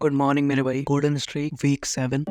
Good morning मेरे भाई। Golden streak week 7।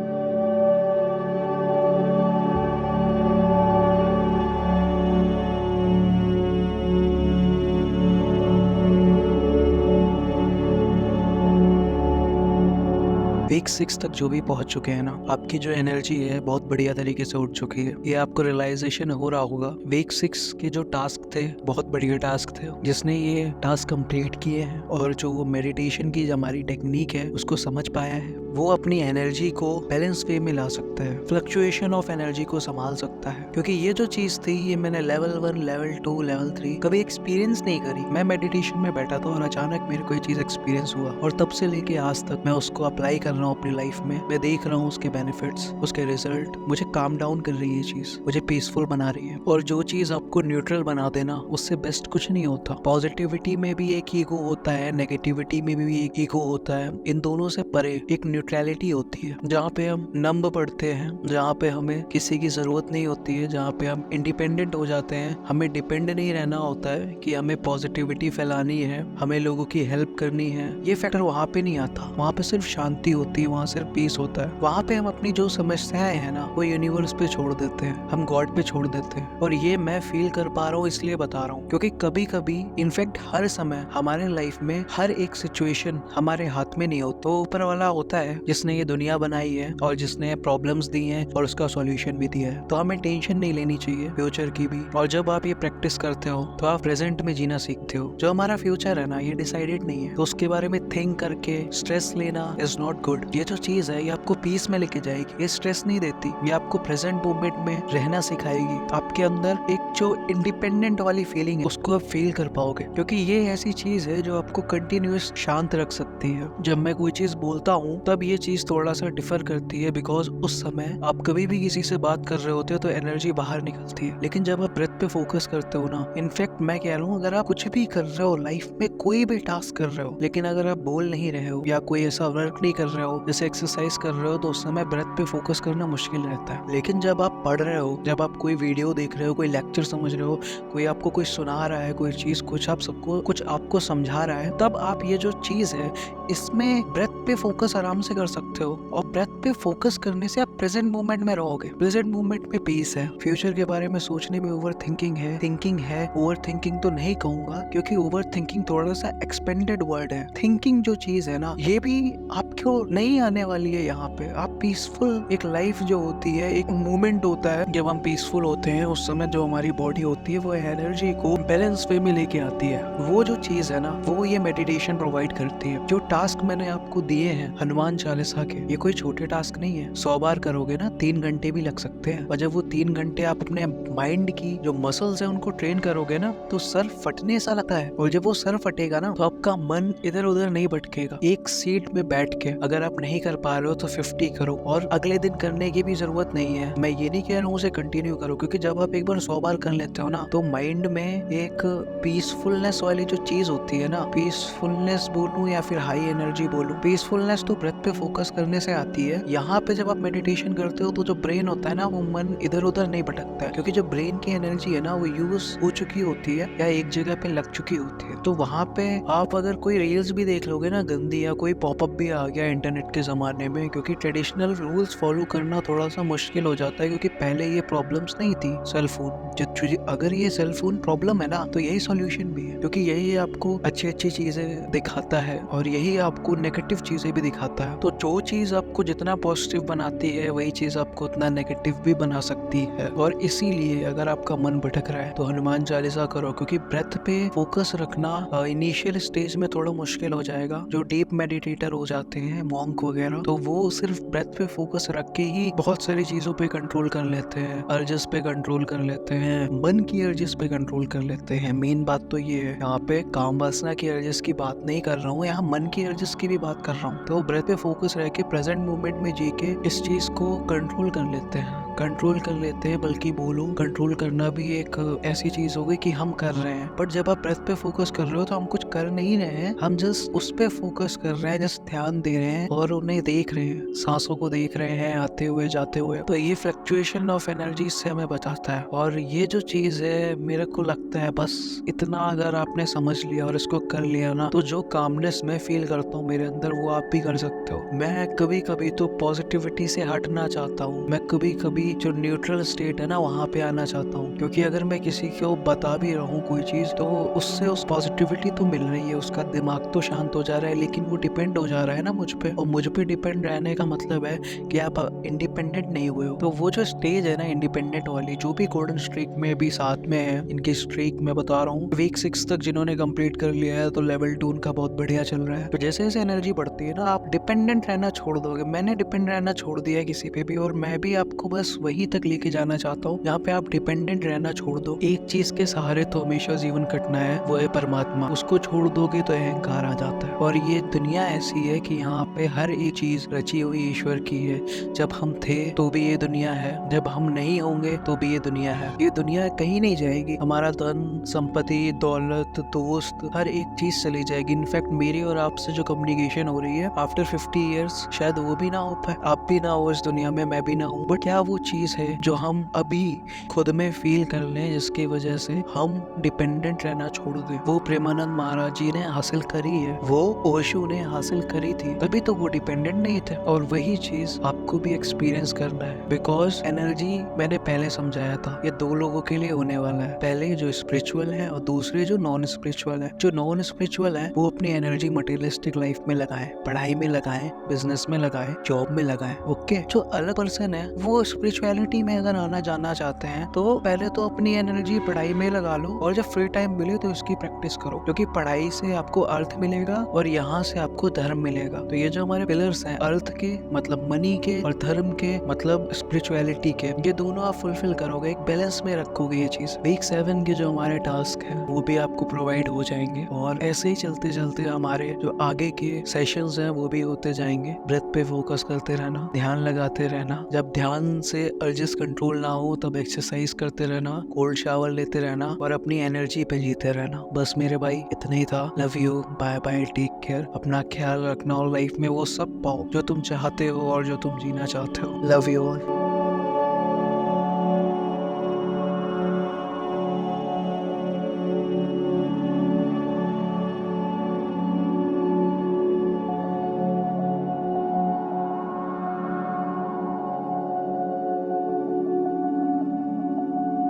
Week 6 तक जो भी पहुंच चुके हैं ना, आपकी जो एनर्जी है बहुत बढ़िया तरीके से उठ चुकी है। ये आपको रियलाइजेशन हो रहा होगा। वीक 6 के जो टास्क थे बहुत बढ़िया टास्क थे। जिसने ये टास्क कंप्लीट किए हैं और जो वो मेडिटेशन की जो हमारी टेक्निक है उसको समझ पाया है, वो अपनी एनर्जी को बैलेंस वे में ला सकता है, फ्लक्चुएशन ऑफ एनर्जी को संभाल सकता है। क्योंकि ये जो चीज थी ये मैंने लेवल 1, लेवल 2, लेवल 3 कभी एक्सपीरियंस नहीं करी। मैं मेडिटेशन में बैठा था और अचानक मेरे को ये चीज एक्सपीरियंस हुआ और तब से लेके आज तक मैं उसको अप्लाई कर रहा हूँ अपनी लाइफ में। मैं देख रहा हूँ उसके बेनिफिट्स, उसके रिजल्ट। मुझे काम डाउन कर रही है चीज, मुझे पीसफुल बना रही है। और जो चीज आपको न्यूट्रल बना देना उससे बेस्ट कुछ नहीं होता। पॉजिटिविटी में भी एक ईगो होता है, नेगेटिविटी में भी एक ईगो होता है। इन दोनों से परे एक न्यूट्रलिटी होती है जहाँ पे हम नंब पड़ते हैं, जहाँ पे हमें किसी की जरूरत नहीं होती है, जहाँ पे हम इंडिपेंडेंट हो जाते हैं। हमें डिपेंड नहीं रहना होता है कि हमें पॉजिटिविटी फैलानी है, हमें लोगों की हेल्प करनी है। ये फैक्टर वहाँ पे नहीं आता। वहाँ पे सिर्फ शांति होती है, वहाँ सिर्फ पीस होता है। वहाँ पे हम अपनी जो समस्याएं हैं ना वो यूनिवर्स पे छोड़ देते हैं, हम गॉड पे छोड़ देते हैं। और ये मैं फील कर पा रहा हूँ इसलिए बता रहा हूँ क्योंकि कभी कभी इनफैक्ट हर समय हमारे लाइफ में हर एक सिचुएशन हमारे हाथ में नहीं होता। तो ऊपर वाला होता है जिसने ये दुनिया बनाई है और जिसने प्रॉब्लम्स दी हैं और उसका सॉल्यूशन भी दिया है। तो हमें टेंशन नहीं लेनी चाहिए फ्यूचर की भी। और जब आप ये प्रैक्टिस करते हो तो आप प्रेजेंट में जीना सीखते हो। जो हमारा फ्यूचर है ना ये डिसाइडेड नहीं है, तो उसके बारे में थिंक करके स्ट्रेस लेना इज नॉट गुड। ये जो चीज है ये आपको पीस में लेके जाएगी, ये स्ट्रेस नहीं देती। ये आपको प्रेजेंट मोमेंट में रहना सिखाएगी। आपके अंदर एक जो इंडिपेंडेंट वाली फीलिंग है उसको आप फील कर पाओगे, क्योंकि ये ऐसी चीज है जो आपको कंटिन्यूअस शांत रख सकती है। जब मैं कोई चीज बोलता हूँ तब ये चीज थोड़ा सा डिफर करती है, बिकॉज उस समय आप कभी भी किसी से बात कर रहे होते हो तो एनर्जी बाहर निकलती है। लेकिन जब आप ब्रेथ पे फोकस करते हो ना, इनफैक्ट मैं कह रहा हूँ अगर आप कुछ भी कर रहे हो लाइफ में, कोई भी टास्क कर रहे हो, लेकिन अगर आप बोल नहीं रहे हो या कोई ऐसा वर्क नहीं कर रहे हो, जैसे एक्सरसाइज कर रहे हो, तो उस समय ब्रेथ पे फोकस करना मुश्किल रहता है। लेकिन जब आप पढ़ रहे हो, जब आप कोई वीडियो देख रहे हो, कोई लेक्चर समझ रहे हो, कोई आपको कुछ सुना रहा है, कोई चीज कुछ आपको समझा रहा है, तब आप ये जो चीज है इसमें ब्रेथ पे फोकस आराम से कर सकते हो। और ब्रेथ पे फोकस करने से आप प्रेजेंट मोमेंट में रहोगे। प्रेजेंट मोमेंट में पीस है। फ्यूचर के बारे में सोचने में ओवर थिंकिंग है। ओवर थिंकिंग तो नहीं कहूंगा क्योंकि ओवर थिंकिंग थोड़ा सा एक्सपेंडेड वर्ड है। थिंकिंग जो चीज है ना ये भी आपको नहीं आने वाली है। यहाँ पे आप पीसफुल एक लाइफ जो होती है, एक मोमेंट होता है जब हम पीसफुल होते हैं, उस समय जो हमारी बॉडी होती है वो एनर्जी को बैलेंस वे में लेके आती है। वो जो चीज है ना वो ये मेडिटेशन प्रोवाइड करती है। जो टास्क मैंने आपको दिए हैं हनुमान चालीसा के, ये कोई छोटे टास्क नहीं है। 100 बार करोगे ना 3 घंटे भी लग सकते हैं। और जब वो 3 घंटे आप अपने माइंड की जो मसल्स है उनको ट्रेन करोगे ना तो सर फटने सा लगता है। और जब वो सर फटेगा ना तो आपका मन इधर उधर नहीं भटकेगा। एक सीट में बैठ के अगर आप नहीं कर पा रहे हो तो 50 करो, और अगले दिन करने की भी जरूरत नहीं है। मैं ये नहीं कह रहा हूँ उसे कंटिन्यू करो, क्योंकि जब आप एक बार 100 बार कर लेते हो ना तो माइंड में एक पीसफुलनेस वाली जो चीज होती है ना, पीसफुलनेस बोलूं या फिर हाई एनर्जी बोलूं, पीसफुलनेस तो ब्रेथ पे फोकस करने से आती है। यहाँ पे जब आप मेडिटेशन करते हो तो जो ब्रेन होता है ना वो मन इधर उधर नहीं भटकता है, क्योंकि जो ब्रेन की एनर्जी है ना वो यूज हो चुकी होती है या एक जगह पे लग चुकी होती है। तो वहाँ पे आप अगर कोई रील्स भी देख लोगे ना गंदी, या कोई पॉपअप भी आ गया इंटरनेट के जमाने में, क्योंकि ट्रेडिशनल रूल्स फॉलो करना थोड़ा सा मुश्किल हो जाता है, क्योंकि पहले ये प्रॉब्लम्स नहीं थी। सेलफोन, अगर ये सेलफोन प्रॉब्लम है ना तो यही सॉल्यूशन भी है, क्योंकि यही आपको अच्छी अच्छी चीजें दिखाता है और यही आपको नेगेटिव चीजें भी दिखाता है। तो जो चीज आपको जितना पॉजिटिव बनाती है वही चीज आपको उतना नेगेटिव भी बना सकती है। और इसीलिए अगर आपका मन भटक रहा है तो हनुमान चालीसा करो, क्योंकि ब्रेथ पे फोकस रखना इनिशियल स्टेज में थोड़ा मुश्किल हो जाएगा। जो डीप मेडिटेटर हो जाते हैं, मॉन्क वगैरह, तो वो सिर्फ ब्रेथ पे फोकस रख के ही बहुत सारी चीजों पे कंट्रोल कर लेते हैं। अर्जेस पे कंट्रोल कर लेते हैं, मन की अर्जेस पे कंट्रोल कर लेते हैं। मेन बात तो ये है, यहाँ पे काम वासना की अर्जेस की बात नहीं कर रहा हूँ, यहाँ मन की अर्जेस की भी बात कर रहा हूँ। तो ब्रेथ पे फोकस रह के प्रेजेंट मोमेंट में जी के इस चीज को कंट्रोल कर लेते हैं। कंट्रोल कर लेते हैं, बल्कि बोलूं कंट्रोल करना भी एक ऐसी चीज हो गई कि हम कर रहे हैं। बट जब आप ब्रेथ पे फोकस कर रहे हो तो हम कुछ कर नहीं रहे हैं, हम जस्ट उस पे फोकस कर रहे हैं, जस्ट ध्यान दे रहे हैं और उन्हें देख रहे हैं, सांसों को देख रहे हैं आते हुए जाते हुए। तो ये फ्लक्चुएशन ऑफ एनर्जी से हमें बचाता है। और ये जो चीज है मेरे को लगता है बस इतना अगर आपने समझ लिया और इसको कर लिया ना, तो जो कामनेस मैं फील करता हूँ मेरे अंदर वो आप भी कर सकते हो। मैं कभी कभी तो पॉजिटिविटी से हटना चाहता हूँ, मैं कभी कभी जो न्यूट्रल स्टेट है ना वहाँ पे आना चाहता हूँ, क्योंकि अगर मैं किसी को बता भी रहा हूँ कोई चीज तो उससे उस पॉजिटिविटी तो मिल रही है, उसका दिमाग तो शांत हो जा रहा है, लेकिन वो डिपेंड हो जा रहा है ना मुझ पे। और मुझ पे डिपेंड रहने का मतलब है कि आप इंडिपेंडेंट नहीं हुए हो। तो वो जो स्टेज है ना इंडिपेंडेंट वाली, जो भी गोल्डन स्ट्रीक में भी साथ में है, इनकी स्ट्रीक मैं बता रहा हूँ वीक 6 तक जिन्होंने कंप्लीट कर लिया है तो लेवल 2 उनका बहुत बढ़िया चल रहा है। तो जैसे जैसे एनर्जी बढ़ती है ना आप डिपेंडेंट रहना छोड़ दोगे। मैंने डिपेंड रहना छोड़ दिया है किसी पे भी, और मैं भी आपको बस वही तक लेके जाना चाहता हूँ यहाँ पे आप डिपेंडेंट रहना छोड़ दो। एक चीज के सहारे तो हमेशा जीवन कटना है, वो है परमात्मा। उसको छोड़ दोगे तो अहंकार आ जाता है। और ये दुनिया ऐसी है कि यहाँ पे हर एक चीज रची हुई ईश्वर की है। जब हम थे तो भी ये दुनिया है, जब हम नहीं होंगे तो भी ये दुनिया है। ये दुनिया कहीं नहीं जाएगी। हमारा धन संपत्ति दौलत दोस्त हर एक चीज चली जाएगी। इनफैक्ट मेरी और आपसे जो कम्युनिकेशन हो रही है आफ्टर 50 ईयर्स शायद वो भी ना हो पाए, आप भी ना हो इस दुनिया में, मैं भी ना हूँ। बट क्या वो चीज है जो हम अभी खुद में फील कर लें जिसकी वजह से हम डिपेंडेंट रहना छोड़ दें? वो प्रेमानंद महाराज जी ने हासिल करी है, वो ओशो ने हासिल करी थी, तभी तो वो डिपेंडेंट नहीं थे। और वही चीज आपको भी एक्सपीरियंस करना है। बिकॉज एनर्जी मैंने पहले समझाया था ये दो लोगों के लिए होने वाला है, पहले जो स्पिरिचुअल है और दूसरे जो नॉन स्पिरिचुअल है। जो नॉन स्पिरिचुअल है वो अपनी एनर्जी मटेरियलिस्टिक लाइफ में लगाए, पढ़ाई में लगाए, बिजनेस में लगाए, जॉब में लगाए। ओके, जो अलग पर्सन है वो स्पिरिचुअलिटी में अगर आना जाना चाहते हैं तो पहले तो अपनी एनर्जी पढ़ाई में लगा लो, और जब फ्री टाइम मिले तो इसकी प्रैक्टिस करो, क्योंकि पढ़ाई से आपको अर्थ मिलेगा और यहाँ से आपको धर्म मिलेगा। तो ये जो हमारे पिलर्स हैं, अर्थ के मतलब मनी के और धर्म के मतलब स्पिरिचुअलिटी के, ये दोनों आप फुलफिल करोगे, एक बैलेंस में रखोगे ये चीज। वीक 7 के जो हमारे टास्क है वो भी आपको प्रोवाइड हो जाएंगे, और ऐसे ही चलते चलते हमारे जो आगे के सेशंस हैं वो भी होते जाएंगे। ब्रेथ पे फोकस करते रहना, ध्यान लगाते रहना। जब ध्यान से अर्जेस कंट्रोल ना हो तब एक्सरसाइज करते रहना, कोल्ड शावर लेते रहना और अपनी एनर्जी पे जीते रहना। बस मेरे भाई इतना ही था। Love you, bye bye, take care. अपना ख्याल रखना और लाइफ में वो सब पाओ जो तुम चाहते हो और जो तुम जीना चाहते हो। Love you all.